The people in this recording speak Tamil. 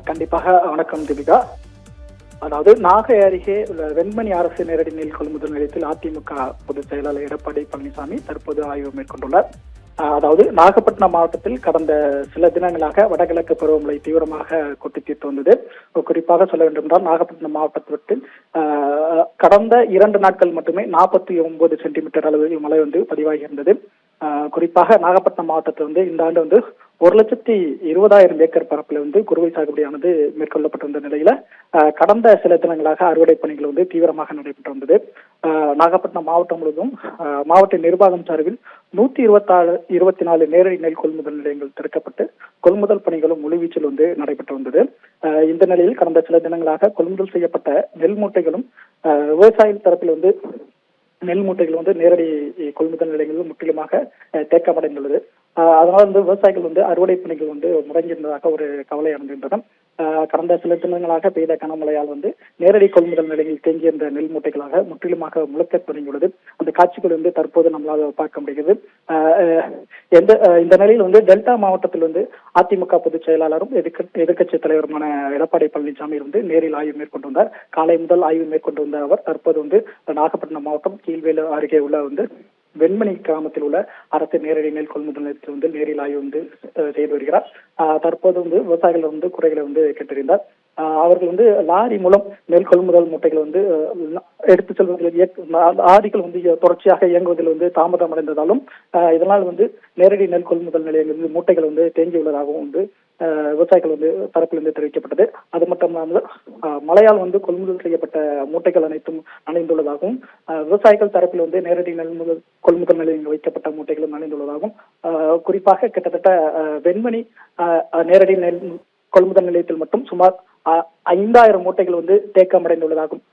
கண்டிப்பாக. வணக்கம் தீபிகா. அதாவது நாகை அருகே உள்ள வெண்மணி அரசு நேரடி நெல் கொள்முதல் நிலையத்தில் அதிமுக பொதுச் செயலாளர் எடப்பாடி பழனிசாமி தற்போது ஆய்வு மேற்கொண்டுள்ளார். அதாவது நாகப்பட்டினம் மாவட்டத்தில் கடந்த சில தினங்களாக வடகிழக்கு பருவமழை தீவிரமாக கொட்டி தீர்த்து வந்தது. குறிப்பாக சொல்ல வேண்டும் என்றால் நாகப்பட்டினம் மாவட்டத்தில் கடந்த 2 நாட்கள் மட்டுமே 49 சென்டிமீட்டர் அளவில் மழை பதிவாகி இருந்தது. குறிப்பாக நாகப்பட்டினம் மாவட்டத்தில் இந்த ஆண்டு 1,20,000 ஏக்கர் பரப்பில் குறுவை சாகுபடியானது மேற்கொள்ளப்பட்டிருந்த நிலையில கடந்த சில தினங்களாக அறுவடை பணிகள் தீவிரமாக நடைபெற்று வந்தது. நாகப்பட்டினம் மாவட்டம் முழுவதும் மாவட்ட நிர்வாகம் சார்பில் 124 நேரடி நெல் கொள்முதல் நிலையங்கள் திறக்கப்பட்டு கொள்முதல் பணிகளும் முழுவீச்சில் நடைபெற்று வந்தது. இந்த நிலையில் கடந்த சில தினங்களாக கொள்முதல் செய்யப்பட்ட நெல் மூட்டைகளும் விவசாய தரப்பில் நெல் மூட்டைகள் நேரடி கொள்முதல் நிலையங்கள் முற்றிலுமாக தேக்கமடைந்துள்ளது. அதனால் விவசாயிகள் அறுவடை பணிகள் முடங்கியிருந்ததாக ஒரு கவலை அடைந்திருந்தனர். கடந்த சில தினங்களாக பெய்த கனமழையால் நேரடி கொள்முதல் நிலையில் தேங்கியிருந்த நெல் மூட்டைகளாக முற்றிலுமாக முழுக்க தொடங்கியுள்ளது. அந்த காட்சிகள் தற்போது நம்மளால் பார்க்க முடிகிறது. இந்த நிலையில் டெல்டா மாவட்டத்தில் அதிமுக பொதுச் செயலாளரும் எதிர்க்கட்சி தலைவருமான எடப்பாடி பழனிசாமி நேரில் ஆய்வு மேற்கொண்டு வந்தார். காலை முதல் ஆய்வு மேற்கொண்டு வந்த அவர் தற்போது நாகப்பட்டினம் மாவட்டம் கீழ்வேலு அருகே உள்ள வெண்மணி கிராமத்தில் உள்ள அரசு நேரடி நெல் கொள்முதல் நிலையத்தில் நேரில் ஆய்வு செய்து வருகிறார். தற்போது விவசாயிகள் குறைகளை கேட்டறிந்தார். அவர்கள் லாரி மூலம் நெல் கொள்முதல் மூட்டைகள் எடுத்து செல்வதில் லாரிகள் தொடர்ச்சியாக இயங்குவதில் தாமதம் அடைந்ததாலும் இதனால் நேரடி நெல் கொள்முதல் நிலையங்களில் மூட்டைகள் தேங்கியுள்ளதாகவும் விவசாயிகள் தரப்பிலிருந்து தெரிவிக்கப்பட்டது. அது மட்டும் இல்லாமல் மழையால் கொள்முதல் செய்யப்பட்ட மூட்டைகள் அனைத்தும் நனைந்துள்ளதாகவும் விவசாயிகள் தரப்பில் நேரடி நெல் கொள்முதல் நிலையங்கள் வைக்கப்பட்ட மூட்டைகளும் நனைந்துள்ளதாகவும் குறிப்பாக கிட்டத்தட்ட வெண்மணி நேரடி நெல் கொள்முதல் நிலையத்தில் மட்டும் சுமார் 5,000 மூட்டைகள் தேக்கமடைந்துள்ளதாகவும்